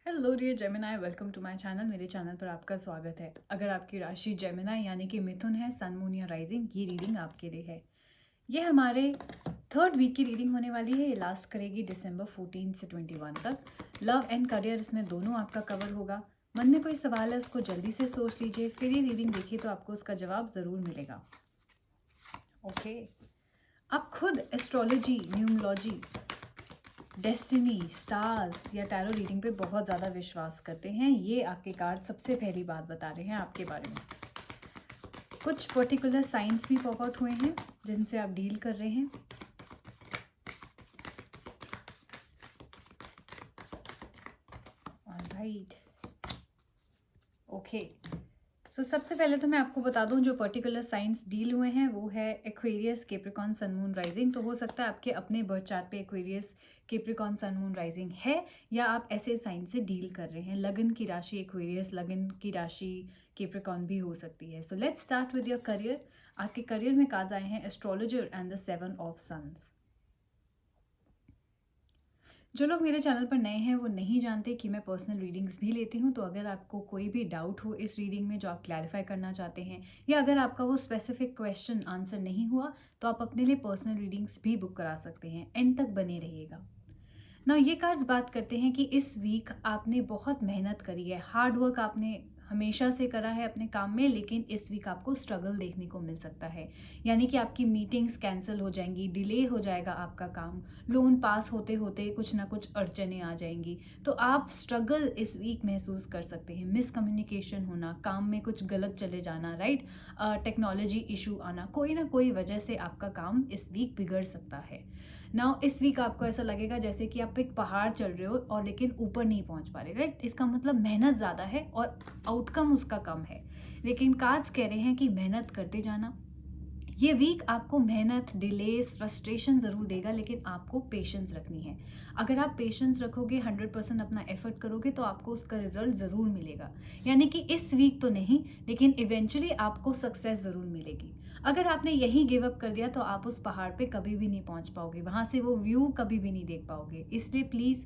Hello dear Gemini, welcome to my channel. मेरे channel पर आपका स्वागत है। अगर आपकी राशि जेमिनाई यानी कि मिथुन है, सन मून या राइजिंग, ये रीडिंग आपके लिए है। ये हमारे थर्ड वीक की रीडिंग होने वाली है। ये लास्ट करेगी दिसंबर 14 से 21 तक। लव एंड करियर, इसमें दोनों आपका कवर होगा। मन में कोई सवाल है उसको जल्दी से सोच लीजिए, फिर ये रीडिंग देखिए तो आपको उसका जवाब ज़रूर मिलेगा। ओके, आप खुद एस्ट्रोलॉजी, न्यूमरोलॉजी, डेस्टिनी, स्टार्स या टैरो रीडिंग पे बहुत ज़्यादा विश्वास करते हैं। ये आपके कार्ड सबसे पहली बात बता रहे हैं आपके बारे में। कुछ पर्टिकुलर साइंस भी पॉप आउट हुए हैं जिनसे आप डील कर रहे हैं। Alright, okay. सो सबसे पहले तो मैं आपको बता दूं, जो पर्टिकुलर साइंस डील हुए हैं वो है Aquarius, Capricorn, sun moon rising. तो हो सकता है आपके अपने बर्थ चार्ट पे Aquarius, Capricorn, sun moon rising है, या आप ऐसे साइन से डील कर रहे हैं। लगन की राशि एक्वेरियस, लगन की राशि कैप्रिकॉर्न भी हो सकती है। So let's start with your career. आपके करियर में कार्ड्स आए हैं astrologer and the 7 of suns. जो लोग मेरे चैनल पर नए हैं वो नहीं जानते कि मैं पर्सनल रीडिंग्स भी लेती हूँ। तो अगर आपको कोई भी डाउट हो इस रीडिंग में जो आप क्लैरिफाई करना चाहते हैं, या अगर आपका वो स्पेसिफिक क्वेश्चन आंसर नहीं हुआ, तो आप अपने लिए पर्सनल रीडिंग्स भी बुक करा सकते हैं। एंड तक बने रहिएगा ना। ये कार्ड्स बात करते हैं कि इस वीक आपने बहुत मेहनत करी है, हार्ड वर्क आपने हमेशा से करा है अपने काम में, लेकिन इस वीक आपको स्ट्रगल देखने को मिल सकता है। यानी कि आपकी मीटिंग्स कैंसिल हो जाएंगी, डिले हो जाएगा आपका काम, लोन पास होते होते कुछ ना कुछ अड़चने आ जाएंगी। तो आप स्ट्रगल इस वीक महसूस कर सकते हैं। मिसकम्युनिकेशन होना, काम में कुछ गलत चले जाना, राइट, टेक्नोलॉजी इशू आना, कोई ना कोई वजह से आपका काम इस वीक बिगड़ सकता है ना। इस वीक आपको ऐसा लगेगा जैसे कि आप एक पहाड़ चढ़ रहे हो और लेकिन ऊपर नहीं पहुंच पा रहे, राइट। इसका मतलब मेहनत ज़्यादा है और आउटकम उसका कम है। लेकिन कार्ड्स कह रहे हैं कि मेहनत करते जाना। ये वीक आपको मेहनत, डिलेस, फ्रस्ट्रेशन ज़रूर देगा, लेकिन आपको पेशेंस रखनी है। अगर आप पेशेंस रखोगे, 100% अपना एफर्ट करोगे, तो आपको उसका रिजल्ट ज़रूर मिलेगा। यानी कि इस वीक तो नहीं, लेकिन इवेंचुअली आपको सक्सेस ज़रूर मिलेगी। अगर आपने यही गिव अप कर दिया तो आप उस पहाड़ पे कभी भी नहीं पहुंच पाओगे, वहाँ से वो व्यू कभी भी नहीं देख पाओगे। इसलिए प्लीज़,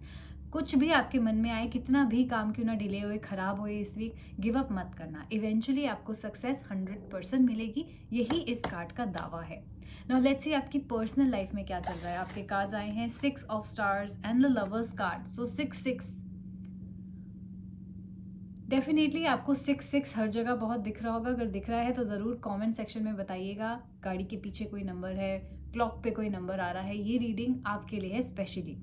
कुछ भी आपके मन में आए, कितना भी काम क्यों ना डिले होए, ख़राब होए इस वीक, गिव अप मत करना। इवेंचुअली आपको सक्सेस 100% मिलेगी। यही इस कार्ड का दावा है। नाउ लेट्स सी आपकी पर्सनल लाइफ में क्या चल रहा है। आपके कार्ड्स आए हैं 6 of stars and the lovers card. So 6 definitely आपको 6 हर जगह बहुत दिख रहा होगा। अगर दिख रहा है तो ज़रूर कमेंट सेक्शन में बताइएगा। गाड़ी के पीछे कोई नंबर है, क्लॉक पे कोई नंबर आ रहा है, ये रीडिंग आपके लिए है स्पेशली।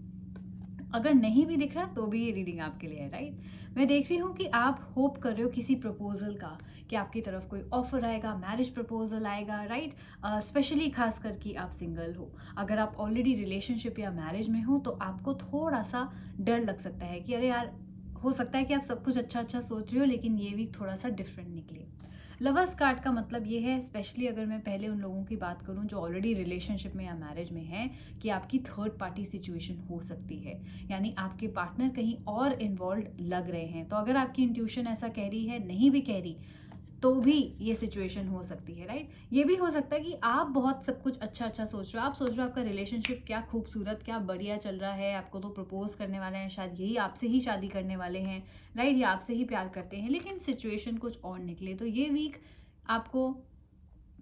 अगर नहीं भी दिख रहा तो भी ये रीडिंग आपके लिए है, राइट। मैं देख रही हूँ कि आप होप कर रहे हो किसी प्रपोजल का, कि आपकी तरफ कोई ऑफर आएगा, मैरिज प्रपोजल आएगा, राइट। स्पेशली खास कर कि आप सिंगल हो। अगर आप ऑलरेडी रिलेशनशिप या मैरिज में हो तो आपको थोड़ा सा डर लग सकता है कि अरे यार, हो सकता है कि आप सब कुछ अच्छा अच्छा सोच रहे हो, लेकिन ये वीक थोड़ा सा डिफरेंट निकले। लवर्स कार्ड का मतलब ये है, स्पेशली अगर मैं पहले उन लोगों की बात करूं जो ऑलरेडी रिलेशनशिप में या मैरिज में हैं, कि आपकी थर्ड पार्टी सिचुएशन हो सकती है। यानी आपके पार्टनर कहीं और इन्वॉल्व लग रहे हैं। तो अगर आपकी इंट्यूशन ऐसा कह रही है, नहीं भी कह रही, तो भी ये सिचुएशन हो सकती है, राइट। ये भी हो सकता है कि आप बहुत सब कुछ अच्छा अच्छा सोच रहे हो, आप सोच रहे हो आपका रिलेशनशिप क्या खूबसूरत, क्या बढ़िया चल रहा है, आपको तो प्रपोज करने वाले हैं, शायद यही आपसे ही शादी करने वाले हैं, राइट, ये आपसे ही प्यार करते हैं, लेकिन सिचुएशन कुछ और निकले। तो ये वीक आपको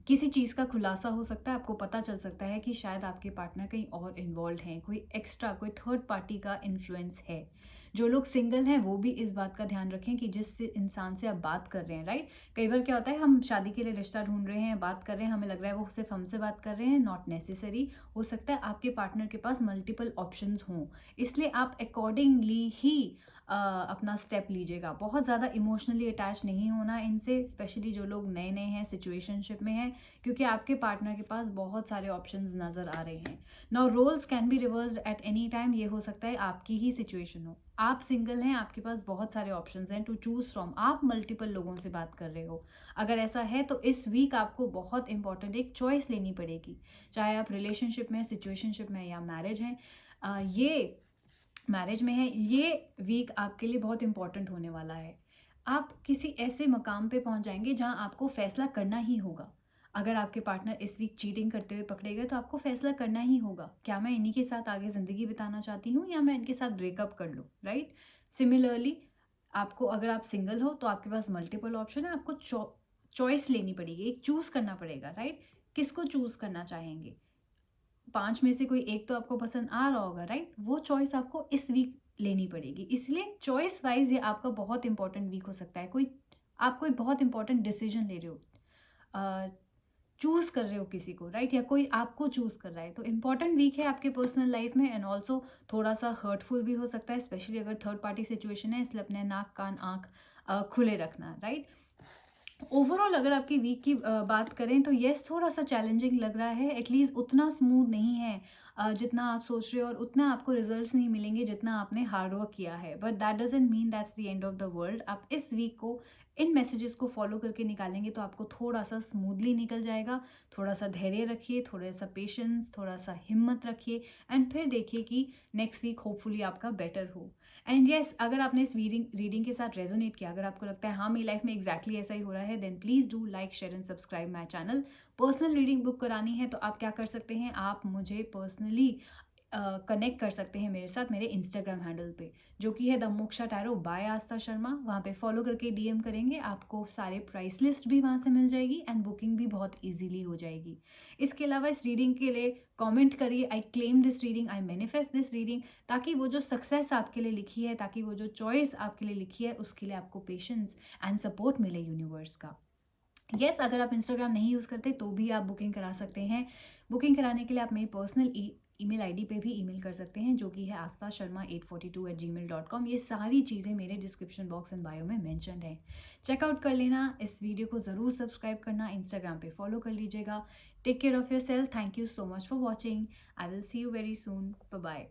किसी चीज़ का खुलासा हो सकता है। आपको पता चल सकता है कि शायद आपके पार्टनर कहीं और इन्वॉल्व हैं, कोई एक्स्ट्रा, कोई थर्ड पार्टी का इन्फ्लुएंस है। जो लोग सिंगल हैं वो भी इस बात का ध्यान रखें कि जिस इंसान से आप बात कर रहे हैं, राइट। कई बार क्या होता है, हम शादी के लिए रिश्ता ढूंढ रहे हैं, बात कर रहे हैं, हमें लग रहा है वो सिर्फ हमसे बात कर रहे हैं, नॉट नेसेसरी। हो सकता है आपके पार्टनर के पास मल्टीपल ऑप्शंस हों। इसलिए आप अकॉर्डिंगली ही अपना स्टेप लीजिएगा। बहुत ज़्यादा इमोशनली अटैच नहीं होना इनसे, स्पेशली जो लोग नए नए हैं, सिचुएशनशिप में हैं, क्योंकि आपके पार्टनर के पास बहुत सारे ऑप्शंस नज़र आ रहे हैं। Now roles can be reversed at any time. ये हो सकता है आपकी ही सिचुएशन हो, आप सिंगल हैं, आपके पास बहुत सारे ऑप्शंस हैं टू चूज़ फ्रॉम, आप मल्टीपल लोगों से बात कर रहे हो। अगर ऐसा है तो इस वीक आपको बहुत इंपॉर्टेंट एक चॉइस लेनी पड़ेगी। चाहे आप रिलेशनशिप में, सिचुएशनशिप में या मैरिज हैं, ये मैरिज में है, ये वीक आपके लिए बहुत इंपॉर्टेंट होने वाला है। आप किसी ऐसे मकाम पे पहुंच जाएंगे जहां आपको फैसला करना ही होगा। अगर आपके पार्टनर इस वीक चीटिंग करते हुए पकड़े गए तो आपको फैसला करना ही होगा, क्या मैं इन्हीं के साथ आगे ज़िंदगी बिताना चाहती हूँ या मैं इनके साथ ब्रेकअप कर लूँ, राइट। सिमिलरली आपको, अगर आप सिंगल हो तो आपके पास मल्टीपल ऑप्शन है, आपको चॉइस लेनी पड़ेगी, एक चूज़ करना पड़ेगा, राइट? किसको चूज़ करना चाहेंगे? 5 में से कोई एक तो आपको पसंद आ रहा होगा, राइट? वो चॉइस आपको इस वीक लेनी पड़ेगी। इसलिए चॉइस वाइज़ ये आपका बहुत इंपॉर्टेंट वीक हो सकता है। आप कोई बहुत इंपॉर्टेंट डिसीजन ले रहे हो, चूज़ कर रहे हो किसी को, राइट? या कोई आपको चूज़ कर रहा है, तो इंपॉर्टेंट वीक है आपके पर्सनल लाइफ में, एंड ऑल्सो थोड़ा-सा हर्टफुल भी हो सकता है, स्पेशली अगर थर्ड पार्टी सिचुएशन है, इसलिए अपने नाक, कान, आँख खुले रखना, राइट? ओवरऑल अगर आपकी वीक की बात करें तो येस, थोड़ा-सा चैलेंजिंग लग रहा है, एटलीस्ट उतना स्मूथ नहीं है जितना आप सोच रहे हो, और उतना आपको रिजल्ट्स नहीं मिलेंगे जितना आपने हार्ड वर्क किया है। But that doesn't mean that's the end of the world. आप इस वीक को इन मैसेजेस को फॉलो करके निकालेंगे तो आपको थोड़ा-सा स्मूथली निकल जाएगा। थोड़ा-सा धैर्य रखिए, थोड़ा-सा पेशेंस, थोड़ा-सा हिम्मत रखिए, एंड फिर देखिए कि नेक्स्ट वीक होपफुली आपका बेटर हो। एंड येस, अगर आपने इस रीडिंग के साथ रेजोनेट किया, अगर आपको लगता है हाँ मेरी लाइफ में एग्जैक्टली ऐसा ही हो रहा है, then please do like, share and subscribe my channel. Personal reading book करानी है तो आप क्या कर सकते हैं, आप मुझे पर्सनली कनेक्ट कर सकते हैं मेरे साथ मेरे इंस्टाग्राम हैंडल पे, जो कि है द मोक्षा टैरो बाय आस्था शर्मा। वहाँ पे फॉलो करके डीएम करेंगे, आपको सारे प्राइस लिस्ट भी वहाँ से मिल जाएगी, एंड बुकिंग भी बहुत इजीली हो जाएगी। इसके अलावा इस रीडिंग के लिए कमेंट करिए, I claim this reading, I manifest this reading, ताकि वो जो सक्सेस आपके लिए लिखी है, ताकि वो जो चॉइस आपके लिए लिखी है, उसके लिए आपको पेशेंस एंड सपोर्ट मिले यूनिवर्स का। येस, अगर आप इंस्टाग्राम नहीं यूज़ करते तो भी आप बुकिंग करा सकते हैं। बुकिंग कराने के लिए आप मेरी पर्सनल ईमेल आईडी पे भी ईमेल कर सकते हैं, जो कि है astha.sharma842@gmail.com। ये सारी चीज़ें मेरे डिस्क्रिप्शन बॉक्स एंड बायो में मेंशन्ड है, चेकआउट कर लेना। इस वीडियो को ज़रूर सब्सक्राइब करना, इंस्टाग्राम पे फॉलो कर लीजिएगा। Take care of yourself, thank you so much for watching, I will see you very soon, bye bye.